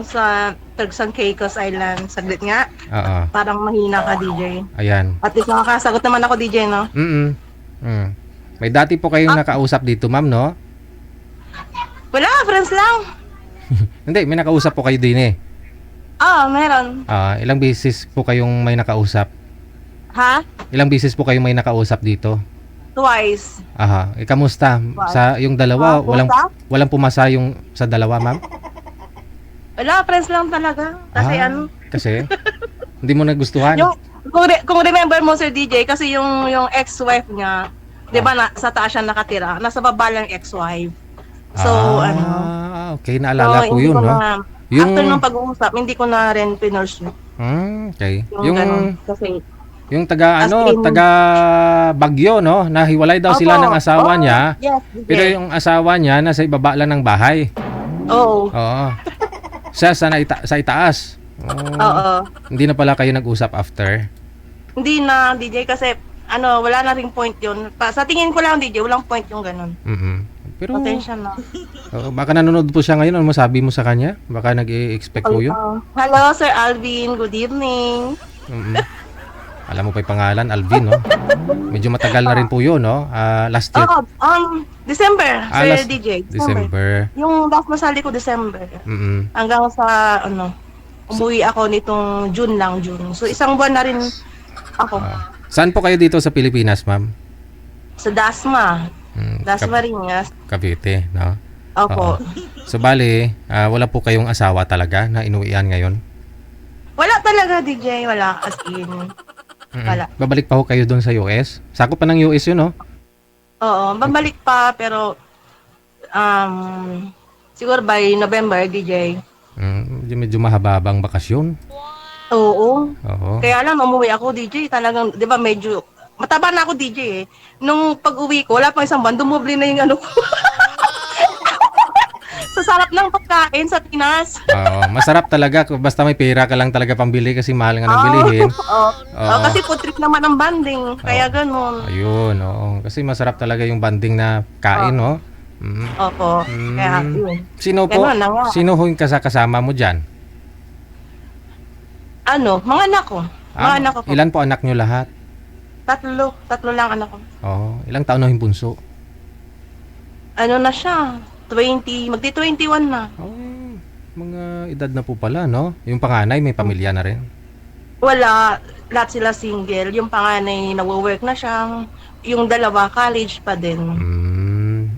sa Turks and Caicos Island. Saglit nga. Oo. Parang mahina ka, DJ. Ayan. At least nakakasagot naman ako, DJ, no? Mm. May dati po kayong nakausap dito, ma'am, no? Wala, friends lang. Hindi, may nakausap po kayo din eh. Meron. Ilang beses po kayong may nakausap? Ha? Ilang beses po kayong may nakausap dito? Twice. Aha. Kamusta? Sa yung dalawa, walang pumasa yung sa dalawa, ma'am? Wala, friends lang talaga. Kasi Kasi? Hindi mo nagustuhan? Kung remember mo, Sir DJ, kasi yung ex-wife niya, di ba sa taas siya nakatira, nasa baba lang yung ex-wife. So, okay. Naalala ko yun, no? After ng pag-uusap, hindi ko na rin pinursue. Okay. Ganun, kasi yung taga Bagyo, no? Nahiwalay daw sila ng asawa niya. Yes, pero yung asawa niya nasa ibaba lang ng bahay. Oo. Siya sa itaas. Oo. Hindi na pala kayo nag-usap after? Hindi na, DJ, kasi wala na ring point yun. Sa tingin ko lang, DJ, walang point yung ganun. Pero potential na. Baka nanonood po siya ngayon. Ano masabi mo sa kanya? Baka nag-i-expect po yun. Hello, Sir Alvin. Good evening. Alam mo pa yung pangalan, Alvin, no? Medyo matagal na rin po yun, no? Last year. December, Sir DJ. December. Yung last masali ko, December. Hanggang sa, umuwi ako nitong June. So, isang buwan na rin ako. Saan po kayo dito sa Pilipinas, ma'am? Sa Dasma. Dasma Ringas. Cavite, no? Opo. So, bali, wala po kayong asawa talaga na inuwian ngayon? Wala talaga, DJ. Wala. As in. Wala. Babalik pa ho kayo doon sa US? Sakop pa ng US yun, no? Oo, babalik pa, pero siguro by November, DJ. Medyo mahababang bakasyon. Oo. Kaya lang, umuwi ako, DJ. Talagang, di ba, medyo mataba na ako, DJ, eh. Nung pag-uwi ko, wala pang isang buwan, dumoble na yung ko. Sa sarap ng pagkain sa Pinas. Masarap talaga. Basta may pera ka lang talaga pambili kasi mahal nga ng bilihin. Kasi food trip naman ang banding. Kaya ganun. Ayun, Kasi masarap talaga yung banding na kain, no? Opo. Kaya yun. Sino ho yung kasama mo dyan? Mga anak ko. Mga anak ko. Ilan po anak nyo lahat? Tatlo lang anak ko. Ilang taon na yung bunso? Na siya? 20, magti-21 na. Mga edad na po pala, no? Yung panganay, may pamilya na rin? Wala. Lahat sila single. Yung panganay, nagwo-work na siya. Yung dalawa, college pa din.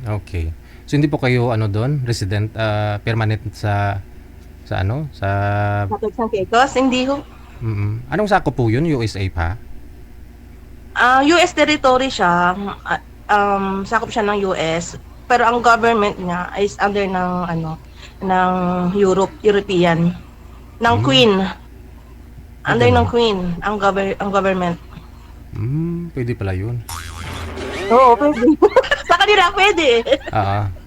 Okay. So, hindi po kayo, doon? Resident, permanent sa Sa Turks and Caicos? Hindi ho. Anong sakop po yun? USA pa? US territory siya. Sakop siya ng US. Pero ang government niya is under ng European. Ng Queen. Under ng Queen ang government. Pwede pala yun. Oo, pwede. Sa kanila pwede.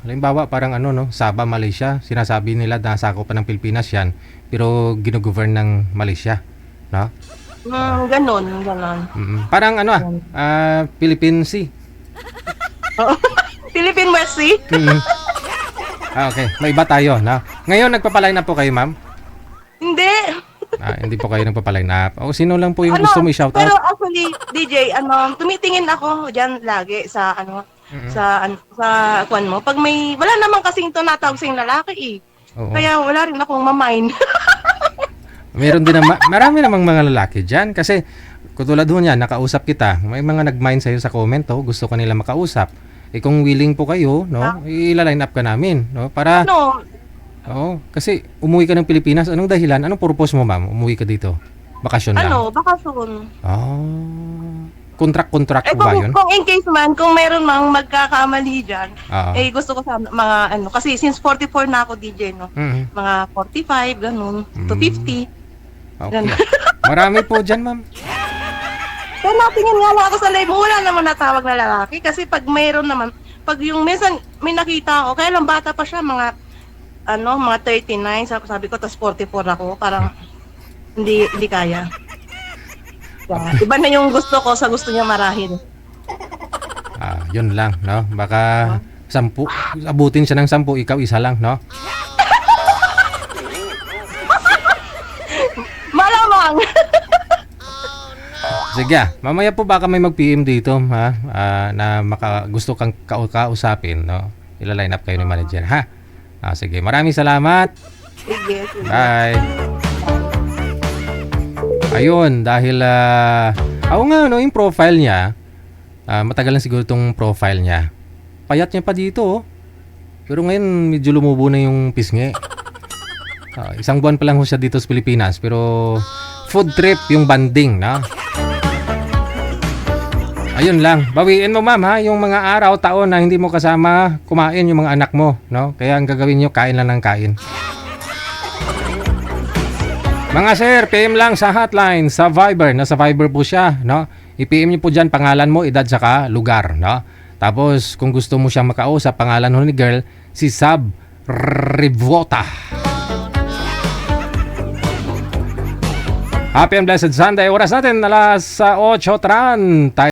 Halimbawa parang Sabah, Malaysia. Sinasabi nila na sakop pa ng Pilipinas yan. Pero gino-govern ng Malaysia. No? Ganon. Parang Philippine Sea. Philippine West Sea? Okay. May iba tayo, no? Ngayon, nagpapaline up po kayo, ma'am? Hindi. Hindi po kayo nagpapaline up. Sino lang po yung gusto mo i-shoutout? Pero actually, DJ, tumitingin ako dyan lagi sa kwan mo. Pag wala naman kasing tinatawag sa yung lalaki eh. Kaya wala rin akong mamind. Meron din marami namang mga lalaki dyan. Kasi, katulad ho niya, nakausap kita. May mga nag-mind sa'yo sa comment, gusto ka nila makausap. Kung willing po kayo, no, i-line up ka namin, no, para kasi umuwi ka ng Pilipinas. Anong dahilan? Anong purpose mo, ma'am? Umuwi ka dito? Bakasyon lang? Bakasyon. Contract ba yun? Kung in case man, kung meron mang magkakamali dyan, gusto ko sa mga kasi since 44 na ako, DJ, no? Mga 45, ganun, to 50. Okay. Marami po dyan, ma'am. Pero natingin nga lang ako sa live mo, wala naman natawag na lalaki. Kasi pag mayroon naman, pag yung minsan may nakita ako, kaya lang bata pa siya, mga 39, sabi ko, tas 44 ako, parang hindi kaya. Iba na yung gusto ko sa gusto niya marahil. Yun lang, no? Baka 10, abutin siya ng 10, ikaw isa lang, no? Sige, mamaya po baka may mag-PM dito, ha? Na gusto kang kausapin, no? Ila-line up kayo ni manager, ha? Sige, maraming salamat. Sige, sige. Bye. Ayun, dahil oo nga, no, yung profile niya, matagal na siguro itong profile niya. Payat niya pa dito, oh. Pero ngayon, medyo lumubo na yung pisngi. Isang buwan pa lang ho siya dito sa Pilipinas, pero food trip yung banding, no? Ayun lang. Bawiin mo, ma'am, ha? Yung mga araw, taon na hindi mo kasama kumain yung mga anak mo, no? Kaya ang gagawin nyo, kain lang ng kain. Mga sir, PM lang sa hotline, sa Viber. Nasa Viber po siya, no? I-PM nyo po dyan pangalan mo, edad, saka lugar, no? Tapos, kung gusto mo siyang makausap, pangalan ho ni girl, si Sab Rivota. Happy and blessed Sunday. Oras natin, alas 8:30.